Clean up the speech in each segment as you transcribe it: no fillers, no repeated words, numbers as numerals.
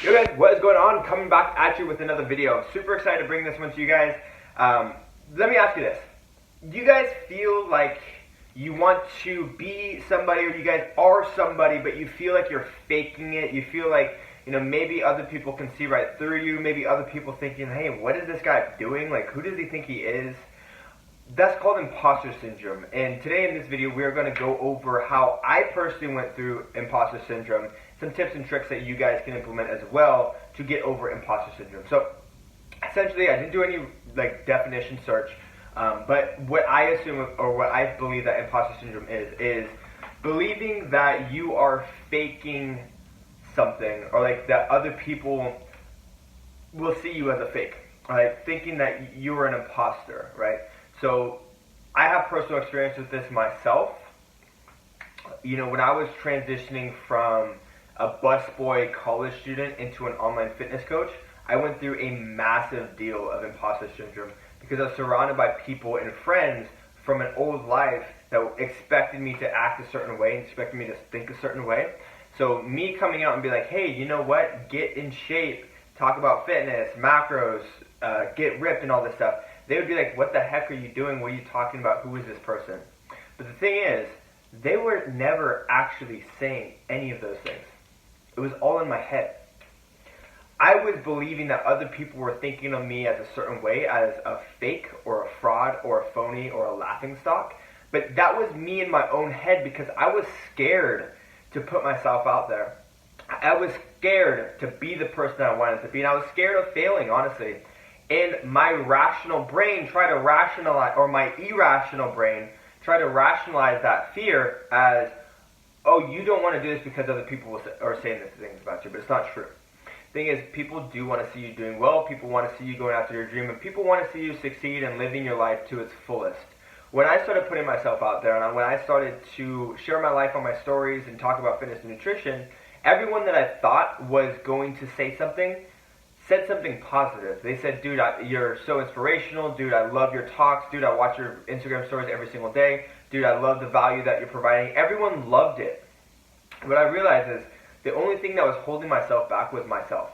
Yo guys, what is going on? Coming back at you with another video. Super excited to bring this one to you guys. Let me ask you this. Do you guys feel like you want to be somebody, or you guys are somebody, but you feel like you're faking it? You feel like, maybe other people can see right through you. Maybe other people thinking, hey, what is this guy doing? Like, who does he think he is? That's called imposter syndrome. And today in this video, we're going to go over how I personally went through imposter syndrome, some tips and tricks that you guys can implement as well to get over imposter syndrome. So essentially, I didn't do any definition search, but what I assume, or what I believe that imposter syndrome is believing that you are faking something, or that other people will see you as a fake, right? Thinking that you are an imposter, right? So I have personal experience with this myself. When I was transitioning from a busboy college student into an online fitness coach, I went through a massive deal of imposter syndrome because I was surrounded by people and friends from an old life that expected me to act a certain way and expected me to think a certain way. So me coming out and be like, hey, you know what? Get in shape, talk about fitness, macros, get ripped and all this stuff. They would be like, what the heck are you doing? What are you talking about? Who is this person? But the thing is, they were never actually saying any of those things. It was all in my head. I was believing that other people were thinking of me as a certain way, as a fake or a fraud or a phony or a laughingstock. But that was me in my own head because I was scared to put myself out there. I was scared to be the person I wanted to be, and I was scared of failing, honestly. And my rational brain tried to rationalize, or my irrational brain tried to rationalize that fear as, oh, you don't want to do this because other people are saying these things about you, but it's not true. Thing is, people do want to see you doing well, people want to see you going after your dream, and people want to see you succeed and living your life to its fullest. When I started putting myself out there, and when I started to share my life on my stories and talk about fitness and nutrition, everyone that I thought was going to say something said something positive. They said, dude, you're so inspirational. Dude, I love your talks. Dude, I watch your Instagram stories every single day. Dude, I love the value that you're providing. Everyone loved it. What I realized is the only thing that was holding myself back was myself.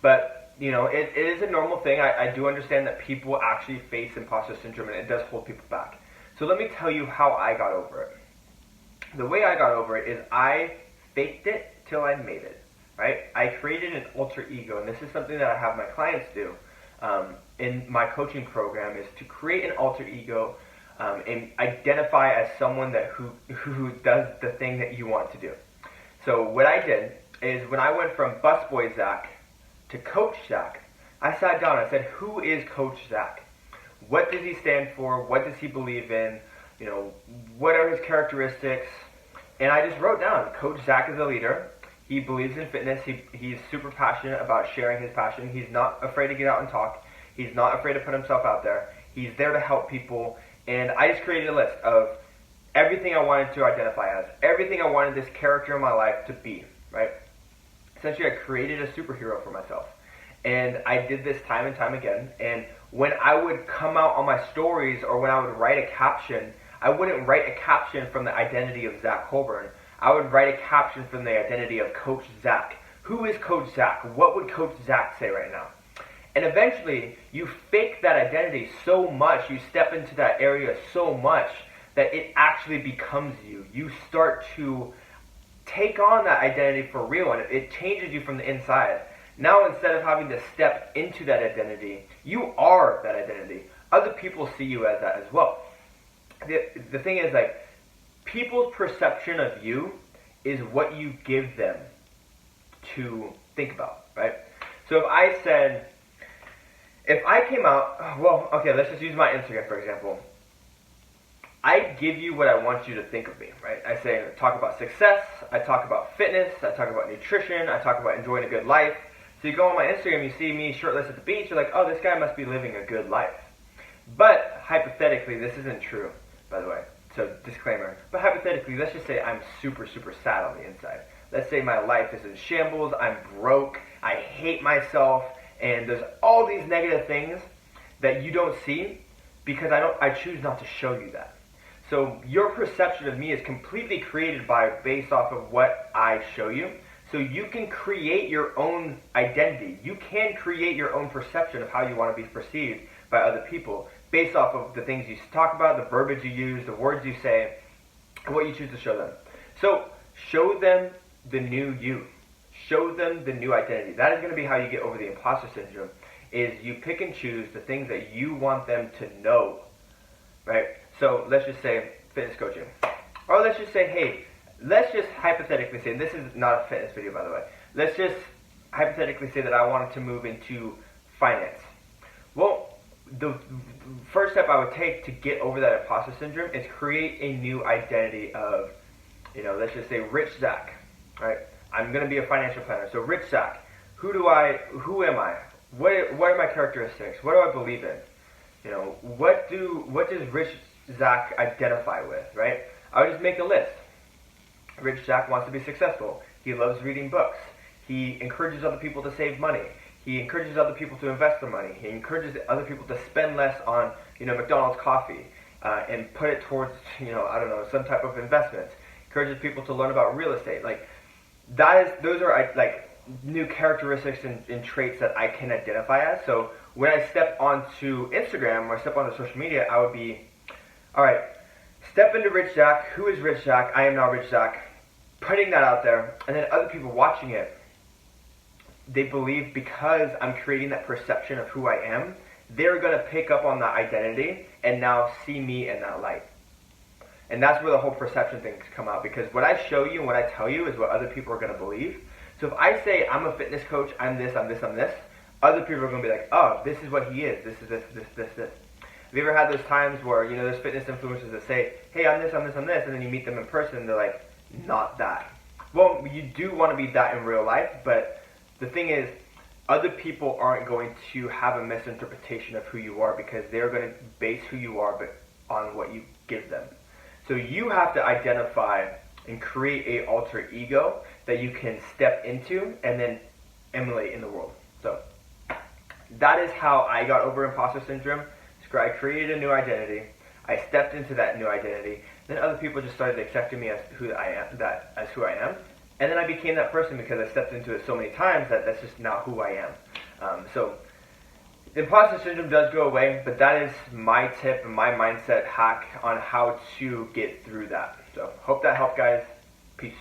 But, it is a normal thing. I do understand that people actually face imposter syndrome, and it does hold people back. So let me tell you how I got over it. The way I got over it is I faked it till I made it. Right? I created an alter ego, and this is something that I have my clients do in my coaching program, is to create an alter ego and identify as someone who does the thing that you want to do. So what I did is, when I went from busboy Zakk to coach Zakk, I sat down and I said, who is coach Zakk? What does he stand for? What does he believe in? What are his characteristics? And I just wrote down, Coach Zakk is a leader. He believes in fitness. He's super passionate about sharing his passion. He's not afraid to get out and talk. He's not afraid to put himself out there. He's there to help people. And I just created a list of everything I wanted to identify as, everything I wanted this character in my life to be, right? Essentially, I created a superhero for myself. And I did this time and time again. And when I would come out on my stories, or when I would write a caption, I wouldn't write a caption from the identity of Zakk Colburn. I would write a caption from the identity of Coach Zakk. Who is Coach Zakk? What would Coach Zakk say right now? And eventually, you fake that identity so much, you step into that area so much, that it actually becomes you. You start to take on that identity for real, and it changes you from the inside. Now, instead of having to step into that identity, you are that identity. Other people see you as that as well. The thing is, people's perception of you is what you give them to think about, right? So if I came out, let's just use my Instagram for example. I give you what I want you to think of me, right? I talk about success, I talk about fitness, I talk about nutrition, I talk about enjoying a good life. So you go on my Instagram, you see me shirtless at the beach, you're like, oh, this guy must be living a good life. But hypothetically, this isn't true, by the way. So disclaimer, but hypothetically, let's just say I'm super, super sad on the inside. Let's say my life is in shambles, I'm broke, I hate myself, and there's all these negative things that you don't see because I choose not to show you that. So your perception of me is completely created based off of what I show you. So you can create your own identity. You can create your own perception of how you want to be perceived by other people based off of the things you talk about, the verbiage you use, the words you say, and what you choose to show them. So show them the new you. Show them the new identity. That is going to be how you get over the imposter syndrome, is you pick and choose the things that you want them to know, right? So let's just say fitness coaching. Or let's just say, hey, let's just hypothetically say, and this is not a fitness video, by the way. Let's just hypothetically say that I wanted to move into finance. Well, the first step I would take to get over that imposter syndrome is create a new identity of, let's just say Rich Zakk, right? I'm going to be a financial planner. So Rich Zakk, who am I? What are my characteristics? What do I believe in? What does Rich Zakk identify with, right? I would just make a list. Rich Zakk wants to be successful. He loves reading books. He encourages other people to save money. He encourages other people to invest their money. He encourages other people to spend less on, McDonald's coffee and put it towards, some type of investments. Encourages people to learn about real estate. Like, those are new characteristics and traits that I can identify as. So when I step onto Instagram or step onto social media, I would be, all right, step into Rich Zakk. Who is Rich Zakk? I am not Rich Zakk. Putting that out there, and then other people watching it, they believe because I'm creating that perception of who I am, they're going to pick up on that identity and now see me in that light. And that's where the whole perception things come out, because what I show you and what I tell you is what other people are going to believe. So if I say I'm a fitness coach, I'm this, I'm this, I'm this, other people are going to be like, oh, this is what he is, this is this. Have you ever had those times where, there's fitness influencers that say, hey, I'm this, I'm this, I'm this, and then you meet them in person and they're like, not that. Well, you do want to be that in real life, but the thing is, other people aren't going to have a misinterpretation of who you are, because they're going to base who you are but on what you give them. So you have to identify and create a alter ego that you can step into and then emulate in the world. So that is how I got over imposter syndrome. I created a new identity. I stepped into that new identity. Then other people just started accepting me as who I am. And then I became that person because I stepped into it so many times that that's just now who I am. So imposter syndrome does go away, but that is my tip and my mindset hack on how to get through that. So hope that helped, guys. Peace.